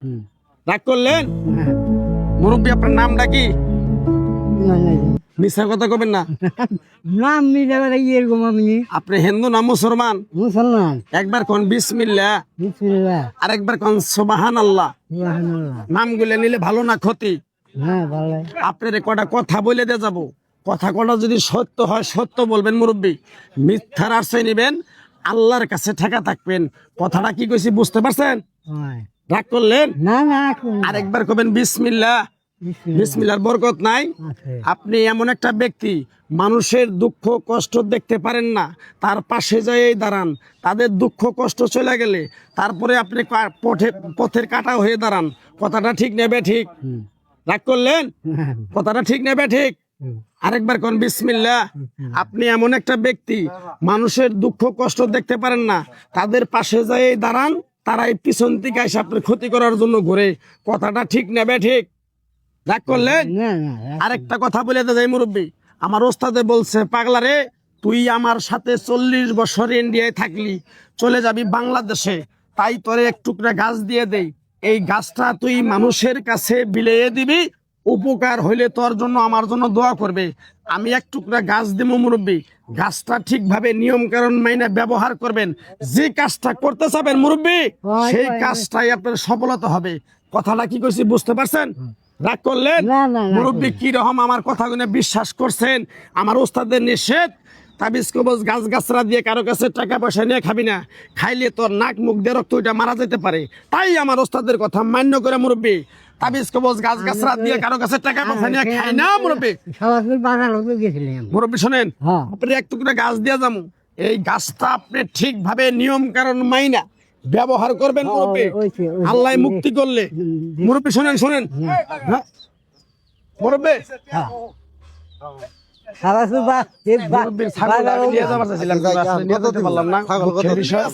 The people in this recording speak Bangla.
রাগ করলেন? মুরব্বী আপনার নামটা কি? মিথ্যা কথা কবেন না। নাম নিলে এরকম আমি আপনি হিন্দু না মুসলমান? মুসলমান। একবার কোন বিসমিল্লাহ, বিসমিল্লাহ। আর একবার কোন সুবহানাল্লাহ। সুবহানাল্লাহ। নামগুলো নিলে ভালো না ক্ষতি? হ্যাঁ ভালো। আপনার কটা কথা বলে দিয়ে যাব, কথা কটা যদি সত্য হয় সত্য বলবেন মুরব্বী, মিথ্যার আশ্রয় নেবেন, আল্লাহর কাছে ঠেকা থাকবেন। কথাটা কি কইছি বুঝতে পারছেন? হয়। রাগ করলেন? না না আরেকবার কবেন বিসমিল্লাহ। বিসমিল্লাহর বরকত নাই? আছে। আপনি এমন একটা ব্যক্তি, মানুষের দুঃখ কষ্ট দেখতে পারেন না, তার পাশে যেয়ে দাঁড়ান, তাদের দুঃখ কষ্ট চলে গেলে তারপরে আপনি পথের কাটা হয়ে দাঁড়ান। কথাটা ঠিক নেবে ঠিক? রাগ করলেন? কথাটা ঠিক নেবে ঠিক? আরেকবার কোন বিসমিল্লাহ। আপনি এমন একটা ব্যক্তি, মানুষের দুঃখ কষ্ট দেখতে পারেন না, তাদের পাশে যেয়ে দাঁড়ান, তারাই পিছন থেকে এসে আপনার ক্ষতি করার জন্য ঘুরে। কথাটা ঠিক নেবে ঠিক? রাগ করলেন? না না আরেকটা কথা বলে যাই মুরব্বী, আমার ওস্তাদে বলছে, পাগলা রে, তুই আমার সাথে 40 বছর ইন্ডিয়ায় থাকলি, চলে যাবি বাংলাদেশে, তাই তোরে এক টুকরা গাছ দিয়ে দেই, এই গাছটা তুই মানুষের কাছে বিলিয়ে দিবি, উপকার হইলে তোর জন্য আমার জন্য দোয়া করবে। আমি এক টুকরা গাছ দেবো মুরব্বী, গাছটা ঠিকভাবে নিয়ম কারণ মাইনে ব্যবহার করবেন। যে কাজটা করতে চাবেন মুরব্বী, সেই কাজটাই আপনার সফলতা হবে। কথাটা কি কইছি বুঝতে পারছেন? রাগ করলেন? না, না, না, মুরব্বী কি রকম আমার কথাগুলো বিশ্বাস করছেন? আমার ওস্তাদের নিষেধ, তাবিজ কবজ গাছ গাছরা দিয়ে কারো কাছে টাকা পয়সা নিয়ে খাবি না, খাইলে তোর নাক মুখ দিয়ে রক্ত ওইটা মারা যেতে পারে। তাই আমার ওস্তাদের কথা মান্য করে মুরব্বী, তাবিজ কবজ গাছ গাছরা দিয়ে কারো কাছে টাকা পয়সা নিয়ে খাই না মুরব্বী। সবাই বাজার হতে গেছিলাম। মুরব্বী শোনেন, হ্যাঁ। আপনি এক টুকরা গাছ দিয়ে যাবো, এই গাছটা আপনি ঠিকভাবে নিয়ম কারণ মাইনা ব্যবহার করবেন মুরব্বী, আল্লাহ মুক্তি করলে। মুরব্বী শোনেন শোনেন, হ্যাঁ মুরব্বী, মুরব্বীর ছাগলটা আমি নিয়ে যাবার চাইছিলাম, কিন্তু আসলে নিয়ে যেতে পারলাম না, দুঃখের বিষয়।